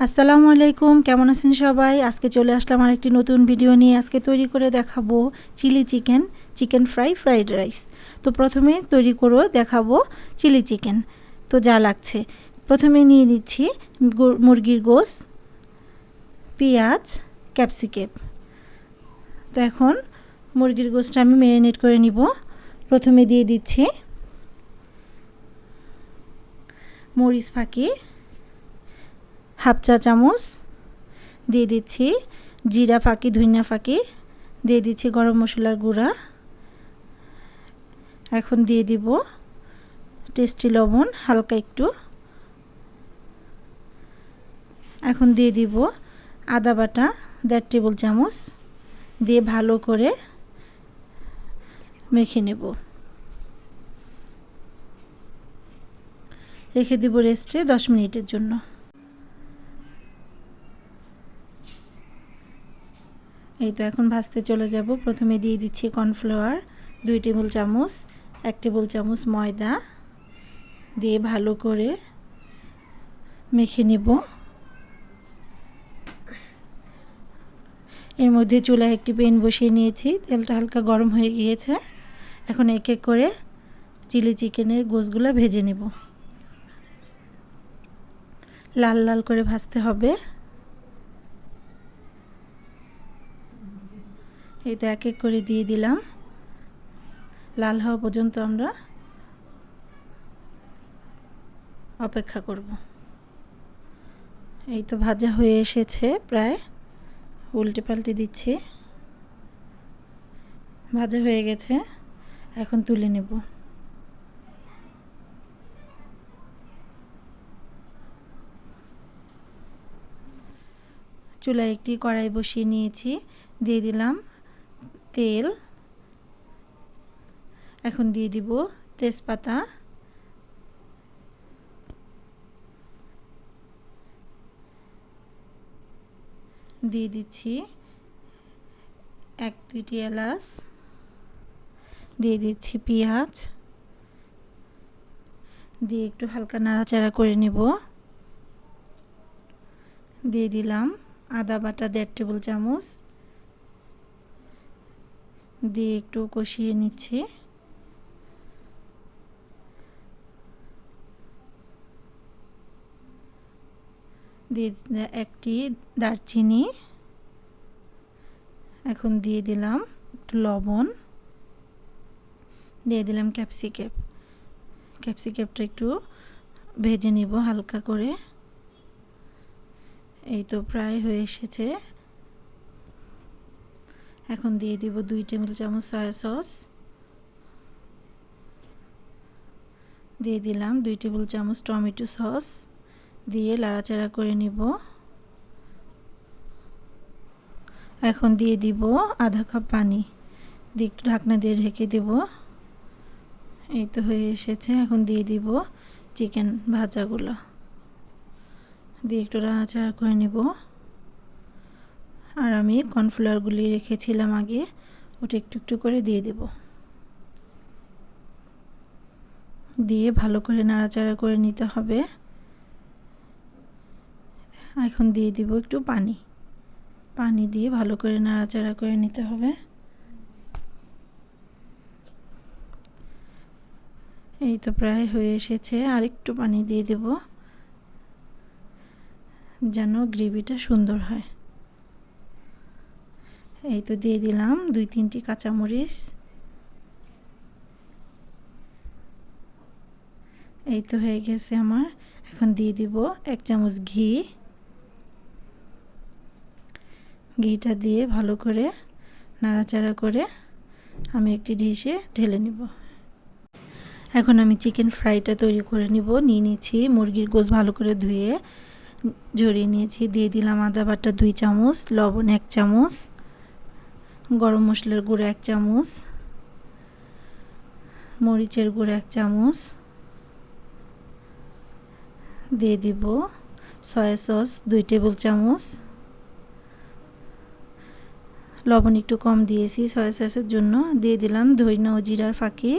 আসসালামু আলাইকুম, কেমন আছেন সবাই? আজকে চলে আসলাম আরেকটি নতুন ভিডিও নিয়ে। আজকে তৈরি করে দেখাবো chilli chicken, chicken fry, fried rice. তো প্রথমে তৈরি করে দেখাবো চিলি চিকেন। তো যা লাগছে, প্রথমে নিয়ে নিচ্ছি মুরগির গোশ, পেঁয়াজ, ক্যাপসিকাম। তো এখন মুরগির গোশটা আমি ম্যারিনেট করে নিব। প্রথমে দিয়ে দিচ্ছি মরিচ ফাঁকি হাফ চা চামচ, দিয়ে দিচ্ছি জিরা ফাঁকি, ধনিয়া ফাঁকি, দিয়ে দিচ্ছি গরম মশলার গুঁড়া। এখন দিয়ে দিব টেস্টি লবণ হালকা একটু। এখন দিয়ে দিব আদা বাটা 1.5 টেবিল চামচ, দিয়ে ভালো করে মেখে নেব। রেখে দিব রেস্টে 10 মিনিটের জন্য। এই তো এখন ভাজতে চলে যাব। প্রথমে দিয়ে দিচ্ছি কর্নফ্লাওয়ার 2 টেবিল চামচ, 1 টেবিল চামচ ময়দা, দিয়ে ভালো করে মেখে নেব। এর মধ্যে চুলায় একটি প্যান বসিয়ে নিয়েছি, তেলটা হালকা গরম হয়ে গিয়েছে। এখন এক এক করে চিলি চিকেনের গোশগুলো ভেজে নেব। লাল লাল করে ভাজতে হবে। এই তো এক এক করে দিয়ে দিলাম। লাল হওয়া পর্যন্ত আমরা অপেক্ষা করব। এই তো ভাজা হয়ে এসেছে প্রায়, উল্টে পাল্টে দিচ্ছি। ভাজা হয়ে গেছে, এখন তুলে নেব। চুলায় একটি কড়াই বসিয়ে নিয়েছি, দিয়ে দিলাম তেল। এখন দিয়ে দিব তেজপাতা, দিয়ে দিচ্ছি 1-2টি এলাচ, দিয়ে দিচ্ছি পেঁয়াজ, দিয়ে একটু হালকা নাড়াচাড়া করে নেব। দিয়ে দিলাম আদা বাটা 1.5 টেবিল চামচ, দিয়ে একটু কষিয়ে নিচ্ছি। দিয়ে একটি দারচিনি। এখন দিয়ে দিলাম একটু লবণ, দিয়ে দিলাম ক্যাপসিকামটা একটু ভেজে নিব হালকা করে। এই তো প্রায় হয়ে এসেছে। এখন দিয়ে দিব 2 টেবিল চামচ সয়া সস, দিয়ে দিলাম 2 টেবিল চামচ টমেটো সস, দিয়ে নাড়াচাড়া করে নিব। এখন দিয়ে দিব আধা কাপ পানি, দিয়ে একটু ঢাকনা দিয়ে ঢেকে দেব। এই তো হয়ে এসেছে। এখন দিয়ে দিব চিকেন ভাজাগুলো, দিয়ে একটু নাড়াচাড়া করে নিব। আর আমি কর্নফ্লাওয়ারগুলি রেখেছিলাম আগে, ওটা একটু একটু করে দিয়ে দেব। দিয়ে ভালো করে নাড়াচাড়া করে নিতে হবে। এখন দিয়ে দিব একটু পানি দিয়ে ভালো করে নাড়াচাড়া করে নিতে হবে। এই তো প্রায় হয়ে এসেছে। আর একটু পানি দিয়ে দেব যেন গ্রেভিটা সুন্দর হয়। এই তো দিয়ে দিলাম 2-3টি কাঁচামরিচ। এই তো হয়ে গেছে আমার। এখন দিয়ে দিব 1 চামচ ঘিটা দিয়ে ভালো করে নাড়াচাড়া করে আমি একটি ডিশে ঢেলে নিব। এখন আমি চিকেন ফ্রাইটা তৈরি করে নিয়ে নিচ্ছি মুরগির গোশ ভালো করে ধুয়ে ঝরিয়ে নিয়েছি। দিয়ে দিলাম আদা বাটা 2 চামচ, লবণ 1 চামচ, গরম মশলার গুঁড়া 1 চামচ, মরিচের গুঁড়া 1 চামচ, দিয়ে দিব সয়া সস 2 টেবিল চামচ। লবণ একটু কম দিয়েছি সয়া সসের জন্য। দিয়ে দিলাম ধনিয়া ও জিরার ফাঁকি,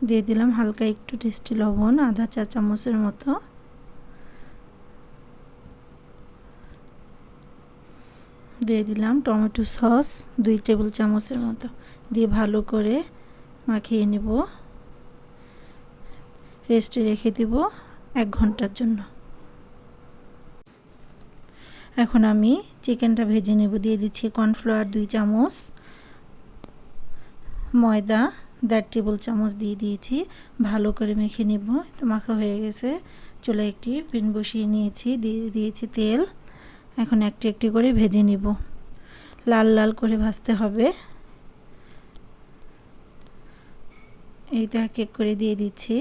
দিয়ে দিলাম হালকা একটু টেস্টি লবণ আধা চা চামচের মতো, দিয়ে দিলাম টমেটো সস 2 টেবিল চামচের মতো, দিয়ে ভালো করে মাখিয়ে নেব। রেস্টে রেখে দেব 1 ঘন্টার জন্য। এখন আমি চিকেনটা ভেজে নেব। দিয়ে দিচ্ছি কর্নফ্লাওয়ার 2 চামচ, ময়দা 1.5 টেবিল চামচ দিয়ে দিয়েছি, ভালো করে মেখে নেব। তো মাখা হয়ে গেছে। চুলায় একটি প্যান বসিয়ে নিয়েছি, দিয়ে দিয়েছি তেল। এখন একটি একটি করে ভেজে নেব, লাল লাল করে ভাজতে হবে। এই তো এক এক করে দিয়ে দিচ্ছি।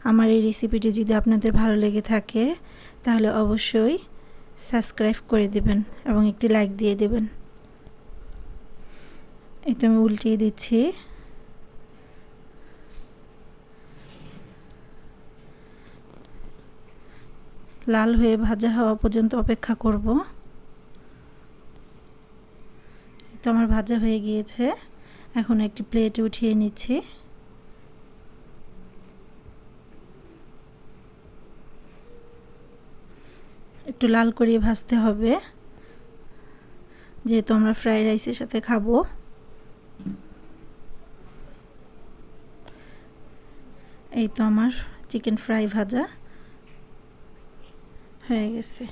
আমার এই রেসিপিটি যদি আপনাদের ভালো লেগে থাকে তাহলে অবশ্যই সাবস্ক্রাইব করে দেবেন এবং একটি লাইক দিয়ে দেবেন। এই তো আমি উল্টিয়ে দিচ্ছি। লাল হয়ে ভাজা হওয়া পর্যন্ত অপেক্ষা করব। এই তো আমার ভাজা হয়ে গিয়েছে। এখন একটি প্লেটে উঠিয়ে নিচ্ছি। একটু লাল করে ভাজতে হবে, যেহেতু আমরা ফ্রাইড রাইসের সাথে খাবো। এই তো আমার চিকেন ফ্রাই ভাজা হয়ে গেছে।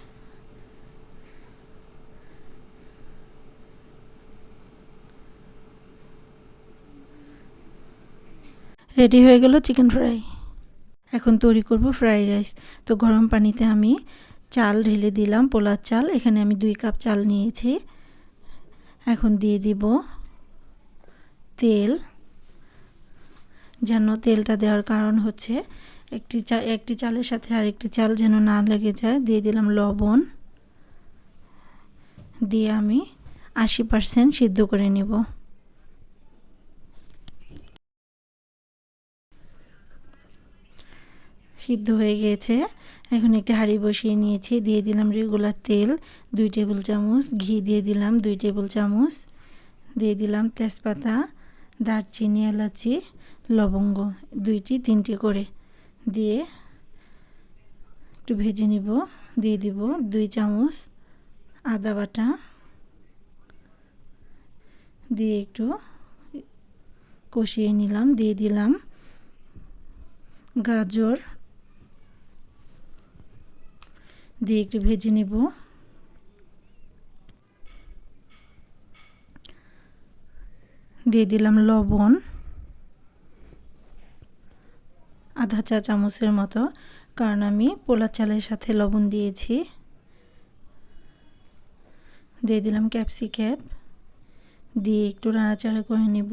রেডি হয়ে গেল চিকেন ফ্রাই। এখন তৈরি করব ফ্রাইড রাইস। তো গরম পানিতে আমি চাল ঢেলে দিলাম, পোলার চাল। এখানে আমি 2 কাপ চাল নিয়েছি। এখন দিয়ে দিব তেল। যেন তেলটা দেওয়ার কারণ হচ্ছে একটি চালের সাথে আরেকটি চাল যেন না লেগে যায়। দিয়ে দিলাম লবণ, দিয়ে আমি 80% সিদ্ধ করে নেব। সিদ্ধ হয়ে গিয়েছে। এখন একটি হাঁড়ি বসিয়ে নিয়েছি, দিয়ে দিলাম রেগুলার তেল 2 টেবিল চামচ, ঘি দিয়ে দিলাম 2 টেবিল চামচ, দিয়ে দিলাম তেজপাতা, দারচিনি, এলাচি, লবঙ্গ 2টি 3টি করে, দিয়ে একটু ভেজে নিব। দিয়ে দিব 2 চামচ আদা বাটা, দিয়ে একটু কষিয়ে নিলাম। দিয়ে দিলাম গাজর, দিয়ে একটু ভেজে নেব। দিয়ে দিলাম লবণ আধা চা চামচের মতো, কারণ আমি পোলা চালের সাথে লবণ দিয়েছি। দিয়ে দিলাম ক্যাপসিকাম, দিয়ে একটু নাড়াচাড়া করে নেব।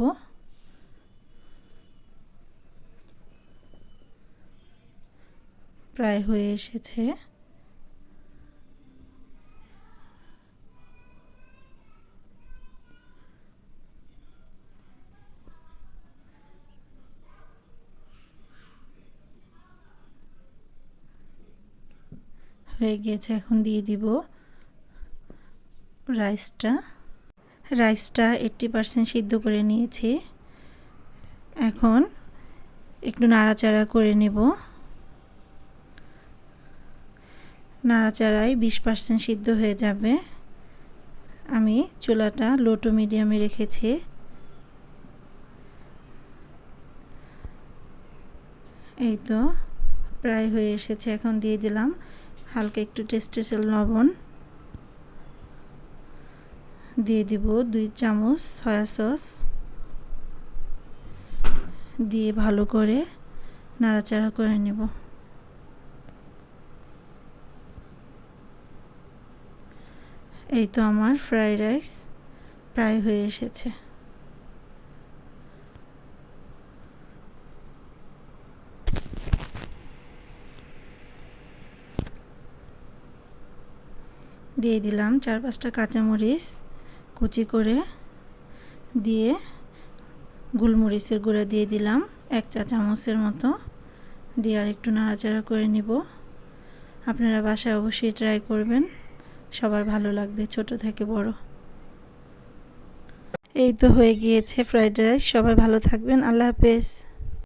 প্রায় হয়ে এসেছে। হয়ে গিয়েছে। এখন দিয়ে দিব রাইসটা 80% সিদ্ধ করে নিয়েছি। এখন একটু নাড়াচাড়া করে নেব। নাড়াচাড়ায় 20% সিদ্ধ হয়ে যাবে। আমি চুলাটা লো টু মিডিয়ামে রেখেছি। এই তো প্রায় হয়ে এসেছে। এখন দিয়ে দিলাম হালকা একটু টেস্টের লবণ, দিয়ে দিব 2 চামচ সয়া সস, দিয়ে ভালো করে নাড়াচাড়া করে নেব। এই তো আমার ফ্রাইড রাইস প্রায় হয়ে এসেছে। দিয়ে দিলাম 4-5টা কাঁচামরিচ কুচি করে, দিয়ে গোলমরিচের গুঁড়া দিয়ে দিলাম 1 চা চামচের মতো, দিয়ে আর একটু নাড়াচাড়া করে নিব। আপনারা বাসায় অবশ্যই ট্রাই করবেন, সবার ভালো লাগবে, ছোট থেকে বড়। এই তো হয়ে গিয়েছে ফ্রাইড রাইস। সবাই ভালো থাকবেন। আল্লাহ হাফেজ।